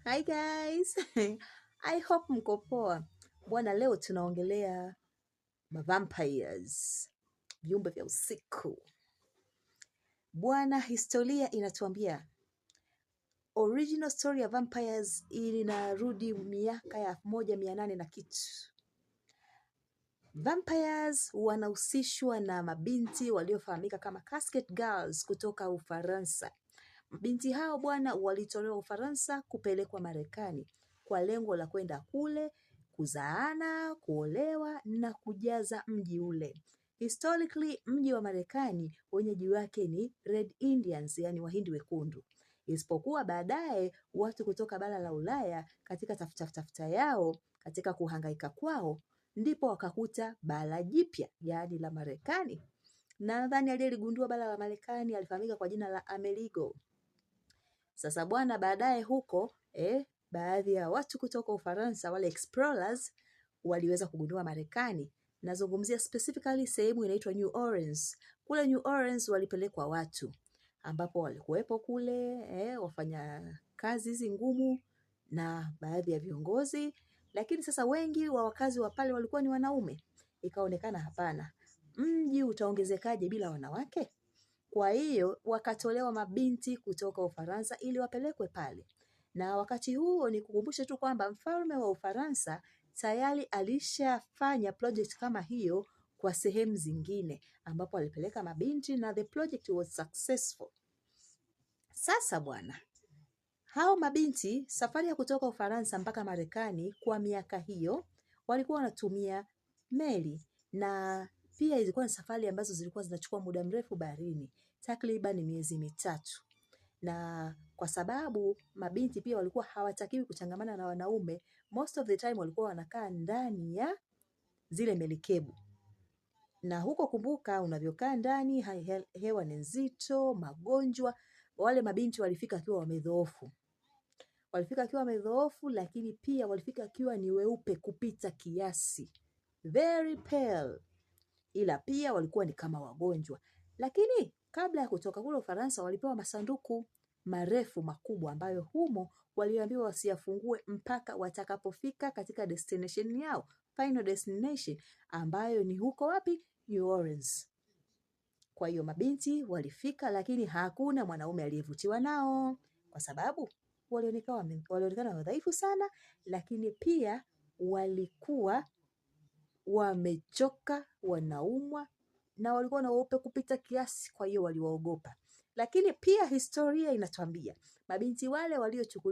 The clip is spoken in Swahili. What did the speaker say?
Hi guys. I hope mko poa. Bwana, leo tunaongelea vampires, viumbe vya usiku. Bwana, historia inatuambia original story ya vampires inarudi miaka ya 1800 na kitu. Vampires wanahusishwa na mabinti waliofahamika kama casket girls kutoka Ufaransa. Binti hao bwana walitolewa Ufaransa kupelekwa Marekani kwa lengo la kwenda kule kuzaana, kuolewa na kujaza mji ule. Historically, mji wa Marekani wenyeji wake ni Red Indians, yani Wahindi wekundu. Isipokuwa baadaye watu kutoka bara la Ulaya katika tafuta yao, katika kuhangaika kwao, ndipo wakakuta bara jipya, yani la Marekani. Na nadhani aliyeligundua bara la Marekani alifahamika kwa jina la Amerigo. Sasa bwana, baadaye huko baadhi ya watu kutoka Ufaransa, wale explorers, waliweza kugundua Marekani. Nazungumzia specifically sehemu inaitwa New Orleans. Kule New Orleans walipelekwa watu ambapo walikuwepo kule wafanya kazi hizi ngumu na baadhi ya viongozi, lakini sasa wengi wa wakazi wa pale walikuwa ni wanaume. Ikaonekana hapana, mji utaongezekaje bila wanawake? Kwa hiyo wakatolewa mabinti kutoka Ufaransa ili wapelekwe pale. Na wakati huo ni kukumbushe tu kwamba mfalme wa Ufaransa tayari alishafanya project kama hiyo kwa sehemu zingine ambapo alipeleka mabinti na the project was successful. Sasa bwana, hao mabinti safari ya kutoka Ufaransa mpaka Marekani kwa miaka hiyo walikuwa wanatumia meli, na pia ilikuwa ni safari ambazo zilikuwa zinachukua muda mrefu baharini, takriban miezi 3. Na kwa sababu mabinti pia walikuwa hawatakiwi kuchangamana na wanaume, most of the time walikuwa wanakaa ndani ya zile melikebu. Na huko kumbuka, unavyokaa ndani, hewa ni nzito, magonjwa. Wale mabinti walifika akiwa wamedhoofu. Walifika akiwa wamedhoofu, lakini pia walifika akiwa ni weupe kupita kiasi. Very pale. Ila pia walikuwa ni kama wagonjwa. Lakini kabla ya kutoka kule Ufaransa walipewa masanduku marefu makubwa ambayo humo waliambiwa wasiyafungue mpaka watakapofika katika destination yao, final destination, ambayo ni huko wapi? New Orleans. Kwa hiyo mabinti walifika, lakini hakuna mwanaume aliyevutiwa nao kwa sababu walionekana wadhaifu sana, lakini pia walikuwa wamechoka, wanaumwa, na walikuwa na weupe kupita kiasi, kwa hiyo waliwaogopa. Lakini pia historia inatuambia mabinti wale waliochukuliwa